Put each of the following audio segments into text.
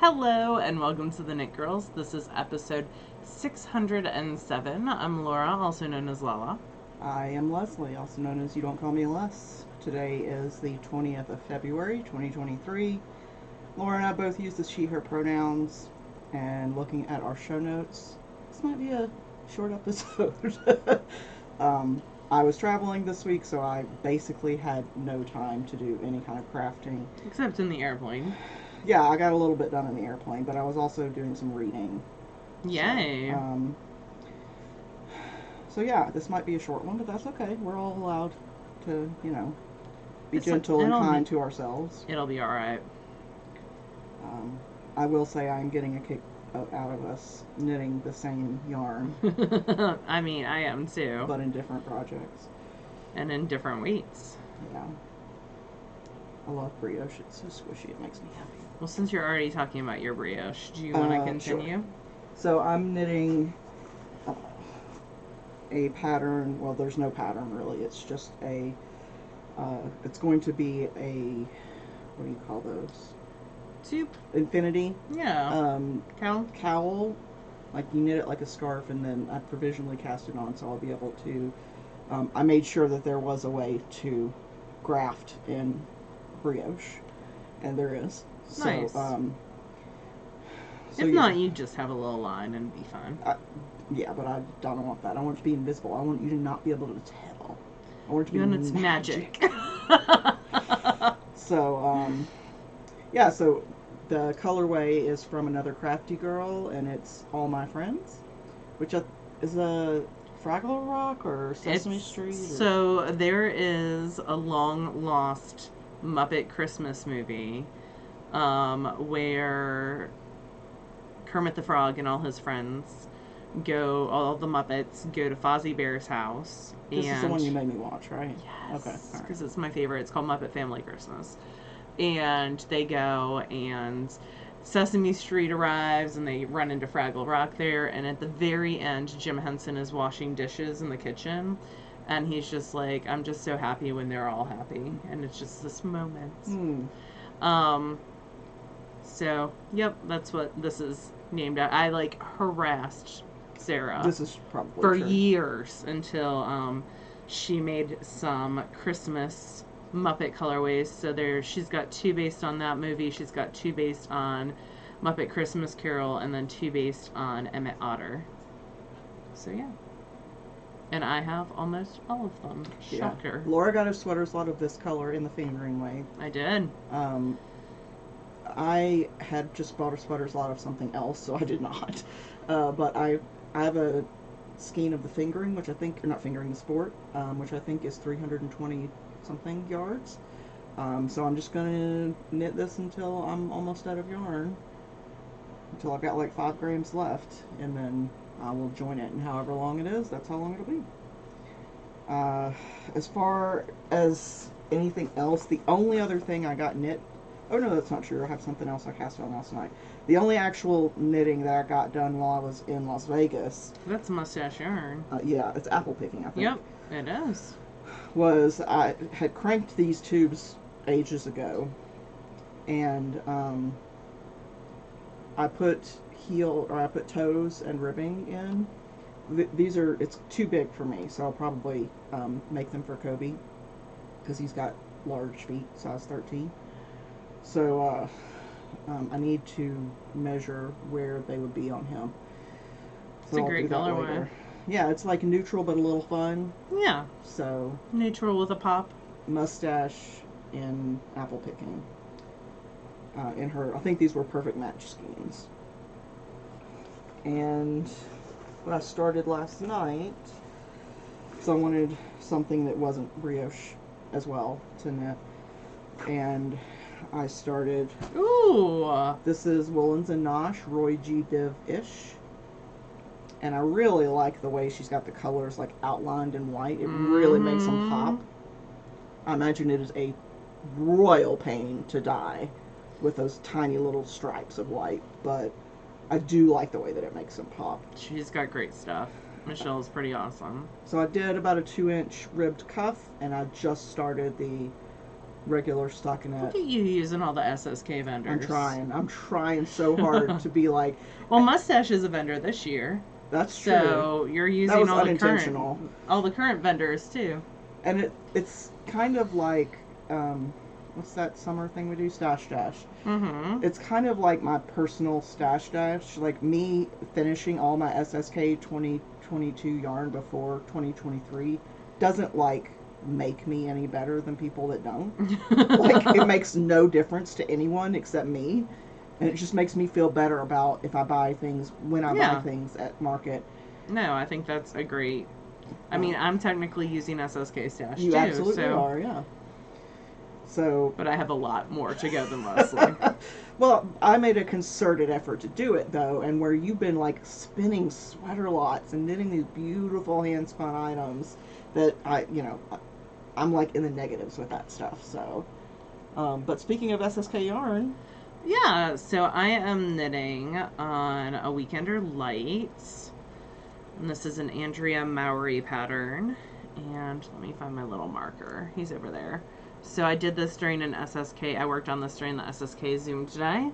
Hello and welcome to the Knit Girls. This is episode 607. I'm Laura, also known as Lala. I am Leslie, also known as You Don't Call Me Les. Today is the 20th of February, 2023. Laura and I both use the she, her pronouns, and looking at our show notes, this might be a short episode. I was traveling this week, so I basically had no time to do any kind of crafting. Except in the airplane. Yeah, I got a little bit done in the airplane, but I was also doing some reading. Yay. So yeah, this might be a short one, but that's okay. We're all allowed to, be gentle and kind to ourselves. It'll be alright. I will say I'm getting a kick out of us knitting the same yarn. I mean, I am too. But in different projects. And in different weights. Yeah. I love brioche. It's so squishy. It makes me happy. Well, since you're already talking about your brioche, do you want to continue? Sure. So I'm knitting a pattern. Well, there's no pattern really. It's just a, it's going to be a, what do you call those? Soup. Infinity. Yeah. Cowl. Like you knit it like a scarf, and then I provisionally cast it on, so I'll be able to. I made sure that there was a way to graft in brioche, and there is. Nice. So, if not, you just have a little line and be fine. Yeah, but I don't want that. I want it to be invisible. I want you to not be able to tell. I want it to be it's magic. So, yeah, so the colorway is from another crafty girl, and it's All My Friends, which is a Fraggle Rock or Sesame Street? Or... So there is a long lost Muppet Christmas movie where Kermit the Frog and all his friends all the Muppets go to Fozzie Bear's house. This is the one you made me watch, right? Yes. Okay. Because it's my favorite. It's called Muppet Family Christmas. And they go, and Sesame Street arrives, and they run into Fraggle Rock there. And at the very end, Jim Henson is washing dishes in the kitchen. And he's just like, I'm just so happy when they're all happy. And it's just this moment. So, yep, that's what this is named after. I, harassed Sarah. This is probably for true. years until she made some Christmas Muppet colorways. So she's got two based on that movie. She's got two based on Muppet Christmas Carol, and then two based on Emmett Otter. So, yeah. And I have almost all of them. Shocker. Yeah. Laura got her sweaters a lot of this color in the fingering way. I did. I had just bought her sweaters a lot of something else, so I did not. But I have a skein of the fingering, which I think, or not fingering, the sport, which I think is 320 something yards. So I'm just gonna knit this until I'm almost out of yarn. Until I've got like 5 grams left, and then I will join it, and however long it is, that's how long it'll be. As far as anything else, the only other thing I got knit, oh no, that's not true, I have something else I cast on last night. The only actual knitting that I got done while I was in Las Vegas. That's mustache yarn. Yeah, it's apple picking, I think. Yep, it is. Was I had cranked these tubes ages ago, and I put toes and ribbing in. It's too big for me, so I'll probably make them for Kobe, because he's got large feet, size 13. So I need to measure where they would be on him. It's a great colorway. Yeah, it's like neutral but a little fun. Yeah. So neutral with a pop. Mustache in apple picking. In her, I think these were perfect match schemes. And when I started last night, so I wanted something that wasn't brioche as well to knit, and I started. Ooh! This is Woolens and Nosh Roy G. Biv-ish. And I really like the way she's got the colors like outlined in white. It really makes them pop. I imagine it is a royal pain to dye with those tiny little stripes of white, but I do like the way that it makes them pop. She's got great stuff. Michelle's pretty awesome. So I did about a 2-inch ribbed cuff, and I just started the regular Look stockinette. at you using all the SSK I'm vendors. trying. I'm trying so hard to be like, Well, Mustache is a vendor this year, that's true. so you're That using was unintentional. all the current vendors too. And it's kind of like, what's that summer thing we do? Stash Dash. Mm-hmm. It's kind of like my personal stash dash. Like me finishing all my SSK 2022 yarn before 2023 doesn't like make me any better than people that don't. Like it makes no difference to anyone except me. And it just makes me feel better about if I buy things when I buy Yeah. things at market. No, I think that's a great. I mean, I'm technically using SSK Stash You too, absolutely so. are, yeah. So But I have a lot more to go than Leslie. well, I made a concerted effort to do it though, and where you've been like spinning sweater lots and knitting these beautiful hand spun items that I'm like in the negatives with that stuff. So, but speaking of SSK yarn, Yeah, so I am knitting on a Weekender Light. And this is an Andrea Mowry pattern. And let me find my little marker. He's over there. So I did this during an SSK. I worked on this during the SSK Zoom today.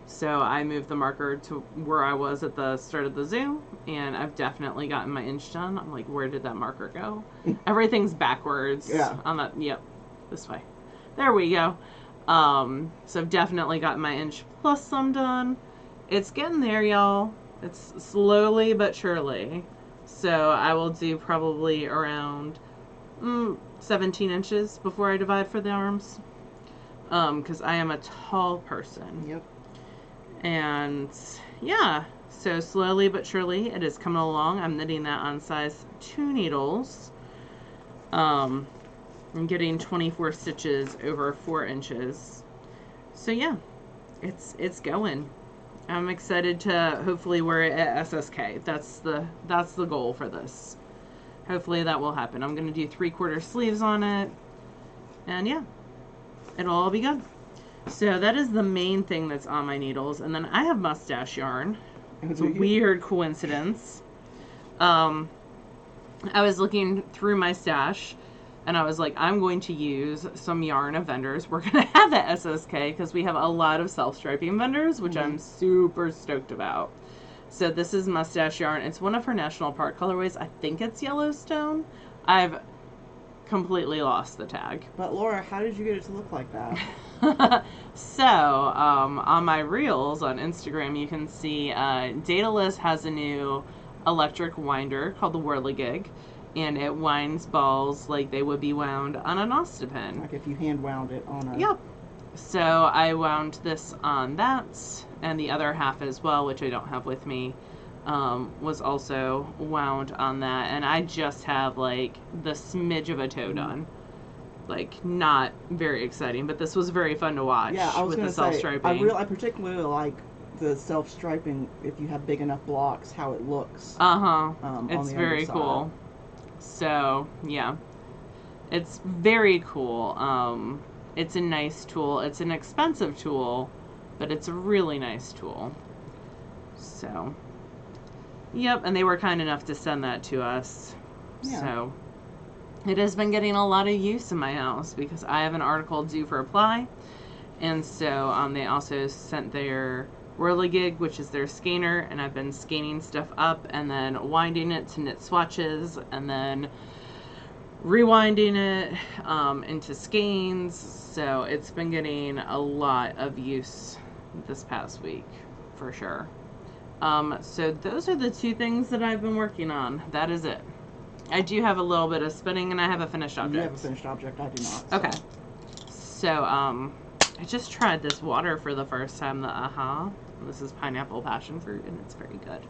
So I moved the marker to where I was at the start of the Zoom, and I've definitely gotten my inch done. I'm like, where did that marker go? Everything's backwards. Yeah. On that, yep, this way. There we go. So I've definitely gotten my inch plus some done. It's getting there, y'all. It's slowly but surely. So I will do probably around 17 inches before I divide for the arms. Because I am a tall person. yep. And yeah, so slowly but surely it is coming along. I'm knitting that on size 2 needles. I'm getting 24 stitches over 4 inches. So yeah, it's going. I'm excited to hopefully wear it at SSK. That's the goal for this. Hopefully that will happen. I'm gonna do 3/4 sleeves on it, and yeah, it'll all be good. So that is the main thing that's on my needles, and then I have mustache yarn. It's a weird coincidence. I was looking through my stash, and I was like, I'm going to use some yarn of vendors we're going to have at SSK, because we have a lot of self-striping vendors, which I'm super stoked about. So this is mustache yarn. It's one of her national park colorways. I think it's Yellowstone. I've completely lost the tag. But Laura, how did you get it to look like that? So, on my reels on Instagram, you can see Daedalus has a new electric winder called the Whirligig, and it winds balls like they would be wound on an Ostapin. Like if you hand wound it on a... Yep. So I wound this on that, and the other half as well, which I don't have with me, was also wound on that, and I just have like the smidge of a toe done. Like, not very exciting, but this was very fun to watch. Yeah, I was with going the to say, self-striping. I particularly like the self-striping if you have big enough blocks, how it looks. It's very cool. So, yeah. It's very cool. It's a nice tool. It's an expensive tool, but it's a really nice tool. So, yep, and they were kind enough to send that to us. Yeah. So, it has been getting a lot of use in my house because I have an article due for apply. And so they also sent their Whirligig, which is their skeiner, and I've been scanning stuff up and then winding it to knit swatches and then rewinding it into skeins. So it's been getting a lot of use this past week for sure. So those are the two things that I've been working on. That is it. I do have a little bit of spinning, and I have a finished object. You have a finished object. I do not. So. Okay. So, I just tried this water for the first time, the Aha. This is pineapple passion fruit, and it's very good.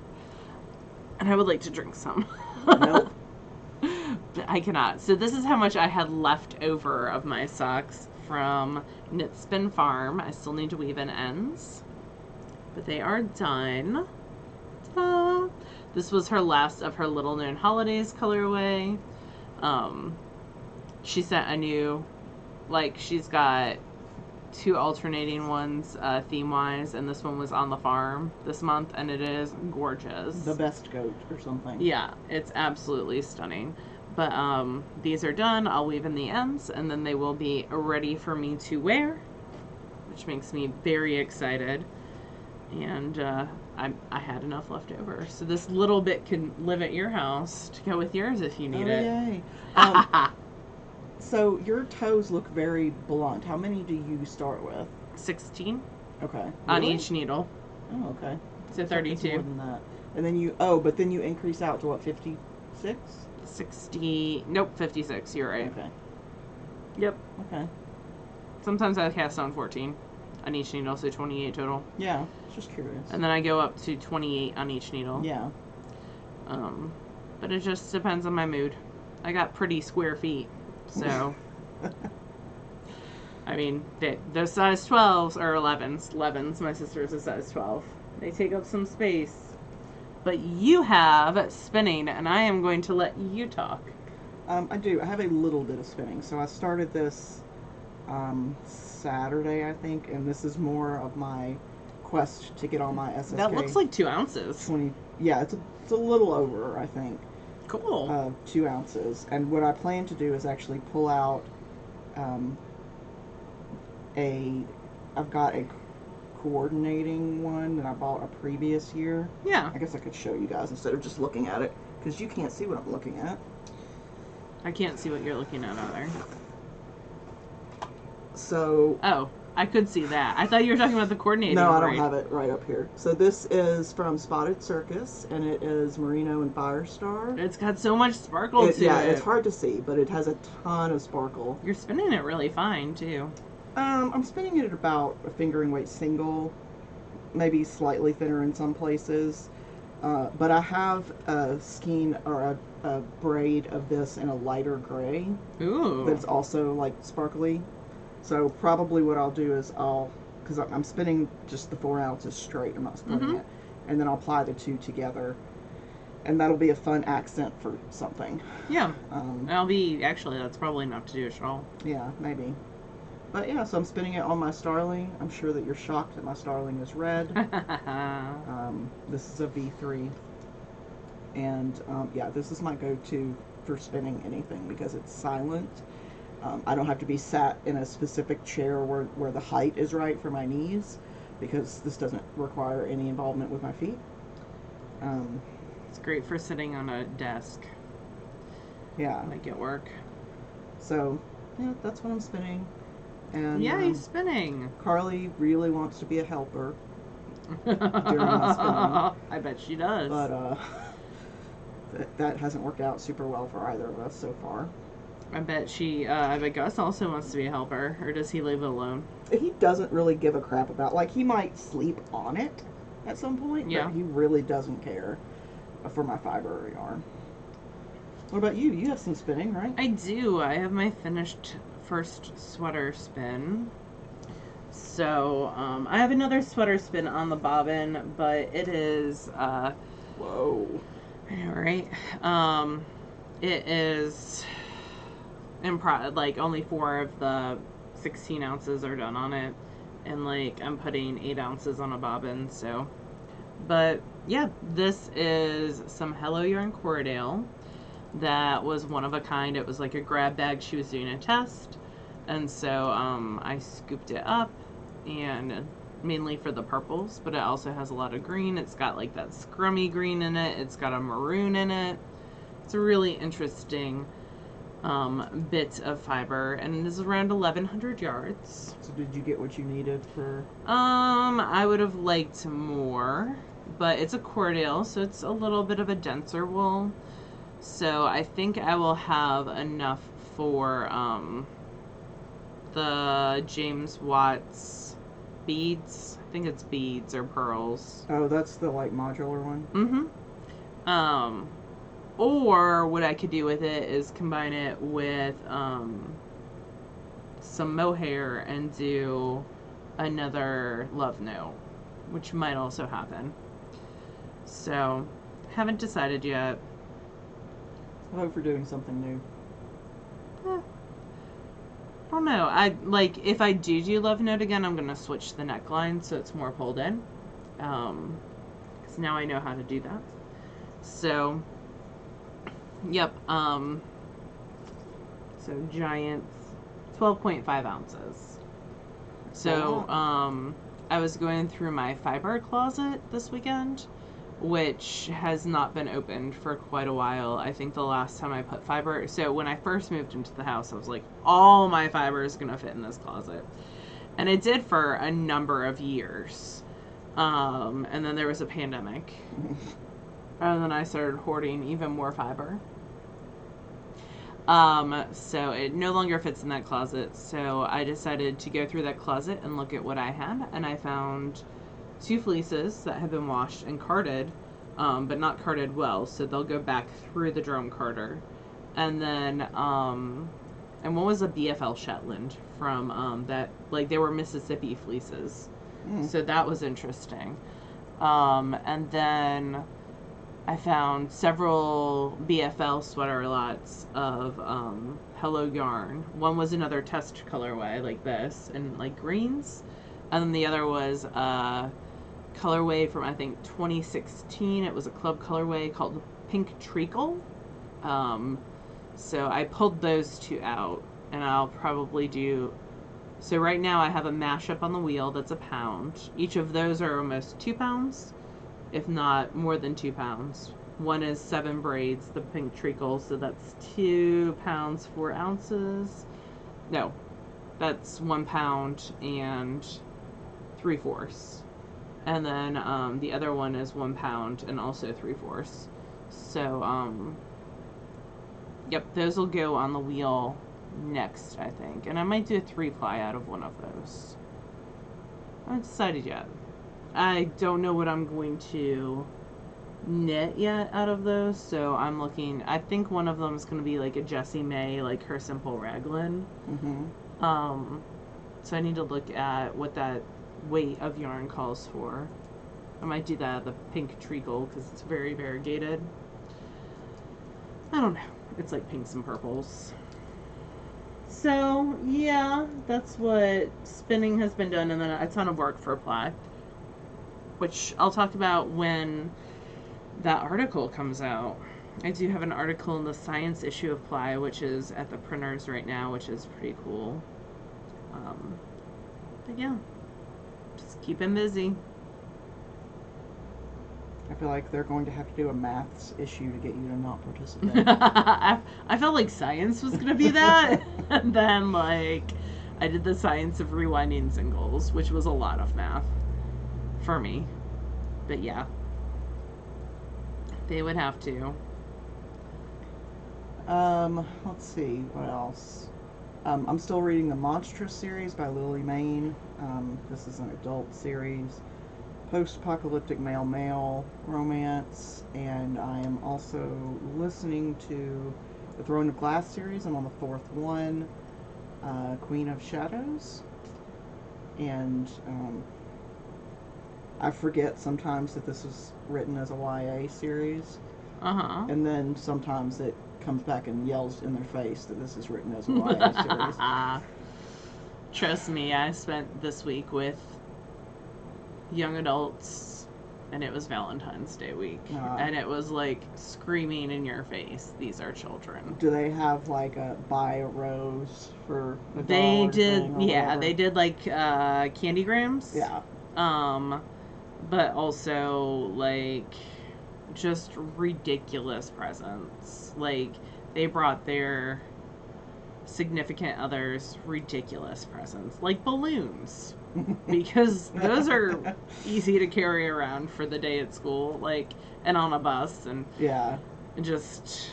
And I would like to drink some. Nope. But I cannot. So this is how much I had left over of my socks from Knit Spin Farm. I still need to weave in ends, but they are done. Ta-da! This was her last of her Little Known Holidays colorway. She sent a new, like, she's got 2 alternating ones theme-wise, and this one was on the farm this month, and it is gorgeous. The best goat or something. Yeah, it's absolutely stunning. But these are done. I'll weave in the ends, and then they will be ready for me to wear, which makes me very excited. And I had enough left over, so this little bit can live at your house to go with yours if you need it. Yay. So your toes look very blunt. How many do you start with? 16 Okay. on Really? each needle, Oh, okay. so It's more 32. than that. And then but then you increase out to what, 56? 60. Nope, 56. You're right. Okay. Yep. Okay. Sometimes I cast on 14 on each needle, so 28 total. Yeah, just curious. And then I go up to 28 on each needle. Yeah. But it just depends on my mood. I got pretty square feet, so. I mean, those size 12s or 11s. 11s, my sister's a size 12. They take up some space. But you have spinning, and I am going to let you talk. I do. I have a little bit of spinning. So I started this Saturday, I think, and this is more of my quest to get on my SSK. That looks like 2 ounces. 20. Yeah, it's a little over, I think. Cool. 2 ounces. And what I plan to do is actually pull out I've got a coordinating one that I bought a previous year. Yeah. I guess I could show you guys instead of just looking at it, because you can't see what I'm looking at. I can't see what you're looking at either. So... Oh, I could see that. I thought you were talking about the coordinating. No, I don't have it right up here. So this is from Spotted Circus, and it is Merino and Firestar. It's got so much sparkle to it. Yeah, it's hard to see, but it has a ton of sparkle. You're spinning it really fine, too. I'm spinning it at about a fingering weight single, maybe slightly thinner in some places. But I have a skein or a braid of this in a lighter gray. Ooh. That's also like sparkly. So probably what I'll do is because I'm spinning just the 4 ounces straight, I'm not splitting it, and then I'll apply the two together, and that'll be a fun accent for something. Yeah. Actually, that's probably enough to do a shawl. Yeah, maybe. But yeah, so I'm spinning it on my starling. I'm sure that you're shocked that my starling is red. This is a V3. And yeah, this is my go-to for spinning anything because it's silent. I don't have to be sat in a specific chair where the height is right for my knees, because this doesn't require any involvement with my feet. It's great for sitting on a desk. Yeah. Make it work. So, yeah, that's what I'm spinning. And yay, spinning! Carly really wants to be a helper during my spinning. I bet she does. But that hasn't worked out super well for either of us so far. I bet Gus also wants to be a helper, or does he leave it alone? He doesn't really give a crap about, like, he might sleep on it at some point, yeah. But he really doesn't care for my fiber yarn. What about you? You have some spinning, right? I do. I have my finished first sweater spin. So, I have another sweater spin on the bobbin, but it is, Whoa. I know, right? It is, like, only 4 of the 16 ounces are done on it, and, like, I'm putting 8 ounces on a bobbin, so, but, yeah, this is some Hello Yarn Corriedale that was one of a kind. It was like a grab bag. She was doing a test, and so I scooped it up, and mainly for the purples, but it also has a lot of green. It's got like that scrummy green in it. It's got a maroon in it. It's a really interesting bit of fiber, and it is around 1,100 yards. So did you get what you needed for? I would have liked more, but it's a Corriedale, so it's a little bit of a denser wool. So I think I will have enough for the James Watts beads. I think it's beads or pearls. Oh, that's the like modular one? Mm-hmm. Or what I could do with it is combine it with some mohair and do another love note, which might also happen. So, haven't decided yet. I hope for doing something new. I don't know. If I do love note again, I'm gonna switch the neckline so it's more pulled in. Because now I know how to do that. So, yep. So giant, 12.5 ounces. So, I was going through my fiber closet this weekend, which has not been opened for quite a while. I think the last time I put fiber, so when I first moved into the house, I was like, all my fiber is going to fit in this closet. And it did for a number of years. And then there was a pandemic. And then I started hoarding even more fiber. So it no longer fits in that closet. So I decided to go through that closet and look at what I had. And I found 2 fleeces that had been washed and carded, but not carded well. So they'll go back through the drum carder. And then, and one was a BFL Shetland from, that, like, they were Mississippi fleeces. So that was interesting. And then I found several BFL sweater lots of Hello Yarn. One was another test colorway like this, and like greens. And then the other was a colorway from, I think, 2016. It was a club colorway called Pink Treacle. So I pulled those 2 out, and I'll probably do... So right now I have a mashup on the wheel that's £1. Each of those are almost 2 pounds, if not more than 2 pounds. One is 7 braids, the Pink Treacle, so that's 2 pounds 4 ounces. No, that's 1 pound and 3/4. And then the other one is 1 pound and also 3/4. So yep, those will go on the wheel next, I think. And I might do a 3-ply out of one of those. I haven't decided yet. I don't know what I'm going to knit yet out of those, so I'm looking. I think one of them is going to be like a Jessie May, like her simple raglan. So I need to look at what that weight of yarn calls for. I might do that, the Pink Treacle, because it's very variegated. I don't know. It's like pinks and purples. So, yeah, that's what spinning has been done, and then a ton of work for ply, which I'll talk about when that article comes out. I do have an article in the science issue of Ply, which is at the printers right now, which is pretty cool. But yeah, just keeping busy. I feel like they're going to have to do a maths issue to get you to not participate. I felt like science was going to be that. And then, like, I did the science of rewinding singles, which was a lot of math for me. But yeah, they would have to. Let's see, what else? I'm still reading the Monstrous series by Lily Mayne. This is an adult series. Post-apocalyptic male-male romance, and I am also listening to the Throne of Glass series. I'm on the 4th one, Queen of Shadows, and I forget sometimes that this was written as a YA series, and then sometimes it comes back and yells in their face that this is written as a YA series. Trust me, I spent this week with young adults, and it was Valentine's Day week, and it was like screaming in your face, these are children. Do they have like a buy a rose for a they dollar did thing or yeah whatever? They did like candygrams, but also like just ridiculous presents. Like they brought their significant others ridiculous presents, like balloons, because those are easy to carry around for the day at school, like, and on a bus, and just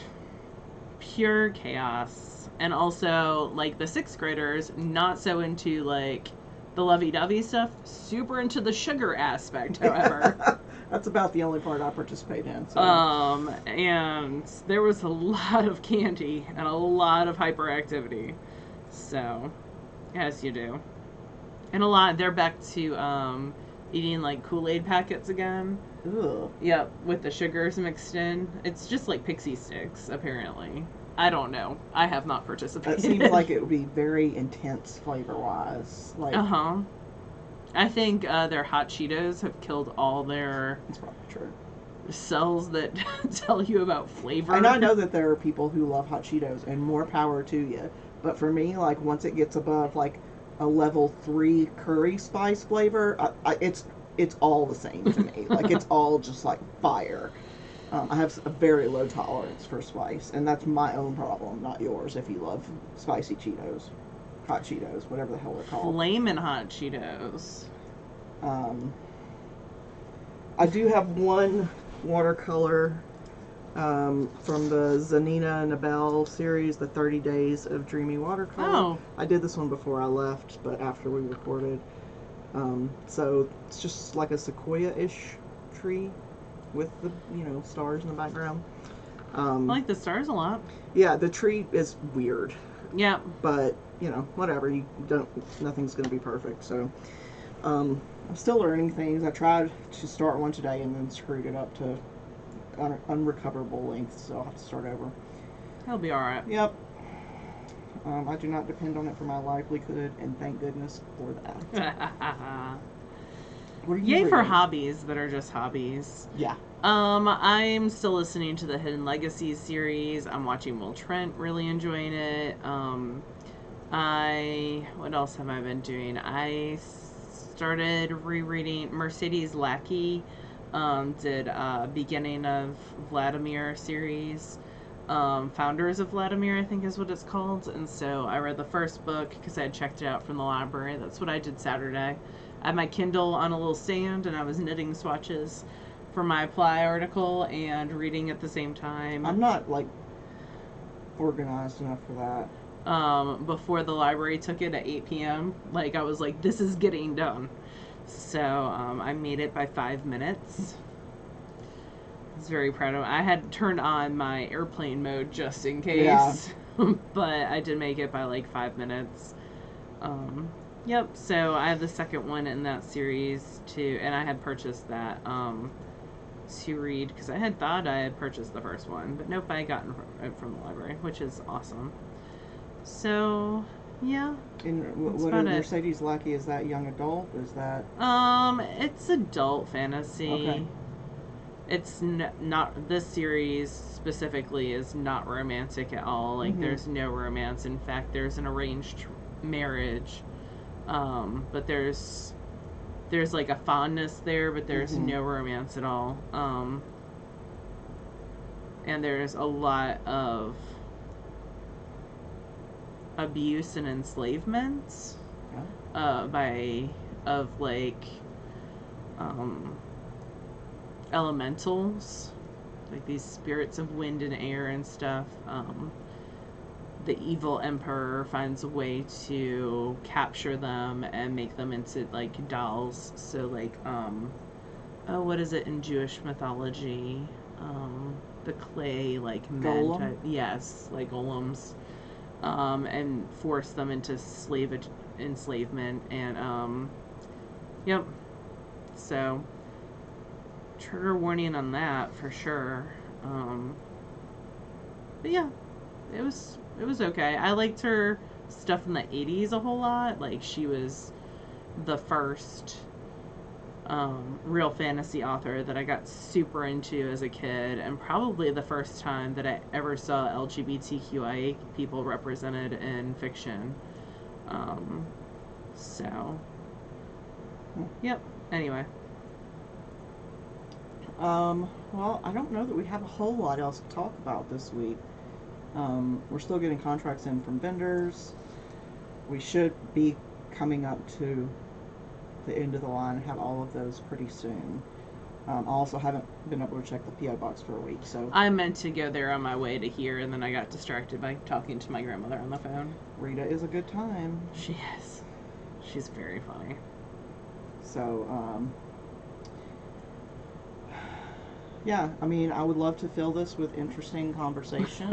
pure chaos. And also, like, the 6th graders, not so into like the lovey-dovey stuff, super into the sugar aspect, however. That's about the only part I participate in. So. And there was a lot of candy and a lot of hyperactivity. So, as you do. And a lot, they're back to eating like Kool-Aid packets again. Ugh. Yep, with the sugars mixed in. It's just like pixie sticks, apparently. I don't know. I have not participated. That seems like it would be very intense flavor-wise. Like, I think their hot Cheetos have killed all their... That's probably true. cells that tell you about flavor. And I know that there are people who love hot Cheetos, and more power to you. But for me, like once it gets above like a level 3 curry spice flavor, it's all the same to me. Like it's all just like fire. I have a very low tolerance for spice, and that's my own problem, not yours. If you love spicy Cheetos, hot Cheetos, whatever the hell they're called. Flamin' hot Cheetos. I do have one watercolor from the Zanina and Abel series, the 30 Days of Dreamy Watercolor. Oh. I did this one before I left, but after we recorded. So it's just like a sequoia-ish tree with the, stars in the background. I like the stars a lot. Yeah, the tree is weird. Yeah. But, whatever. Nothing's going to be perfect, so... I'm still learning things. I tried to start one today and then screwed it up to unrecoverable length, so I'll have to start over. He'll be alright. Yep. I do not depend on it for my livelihood, and thank goodness for that. What are you Yay for reading? hobbies that are just hobbies. Yeah. I'm still listening to the Hidden Legacies series. I'm watching Will Trent, really enjoying it. What else have I been doing? I started rereading Mercedes Lackey. Did Beginning of Vladimir series. Founders of Vladimir, I think is what it's called. And so I read the first book because I had checked it out from the library. That's what I did Saturday. I had my Kindle on a little stand and I was knitting swatches for my Apply article and reading at the same time. I'm not, organized enough for that. Before the library took it at 8 p.m. I was like, this is getting done. So I made it by 5 minutes. I was very proud of it. I had turned on my airplane mode just in case. Yeah. But I did make it by 5 minutes. Yep, so I have the second one in that series too, and I had purchased that to read because I had thought I had purchased the first one, but nope, I got it from the library, which is awesome. So, yeah. And what is Mercedes Lackey? Is that young adult? Is that... It's adult fantasy. Okay. It's not... This series specifically is not romantic at all. There's no romance. In fact, there's an arranged marriage. But there's a fondness there, but there's no romance at all. And there's a lot of abuse and enslavement of elementals, these spirits of wind and air and stuff. The evil emperor finds a way to capture them and make them into dolls. So what is it in Jewish mythology? The clay men Golem? type, yes, golems. And force them into enslavement, and yep. So trigger warning on that for sure. But yeah, it was okay. I liked her stuff in the 80s a whole lot. She was the first real fantasy author that I got super into as a kid, and probably the first time that I ever saw LGBTQIA people represented in fiction. Yep. Anyway. Well, I don't know that we have a whole lot else to talk about this week. We're still getting contracts in from vendors. We should be coming up to the end of the line and have all of those pretty soon. I also haven't been able to check the P.O. box for a week, so... I meant to go there on my way to here, and then I got distracted by talking to my grandmother on the phone. Rita is a good time. She is. She's very funny. So, yeah, I mean, I would love to fill this with interesting conversation.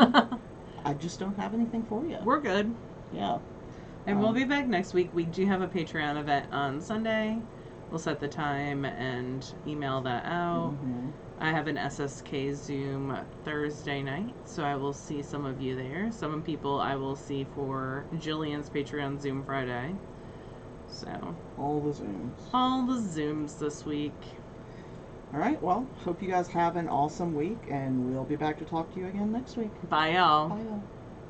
I just don't have anything for you. We're good. Yeah. And we'll be back next week. We do have a Patreon event on Sunday. We'll set the time and email that out. Mm-hmm. I have an SSK Zoom Thursday night, so I will see some of you there. Some people I will see for Jillian's Patreon Zoom Friday. So all the Zooms. All the Zooms this week. All right. Well, hope you guys have an awesome week, and we'll be back to talk to you again next week. Bye, y'all. Bye, y'all.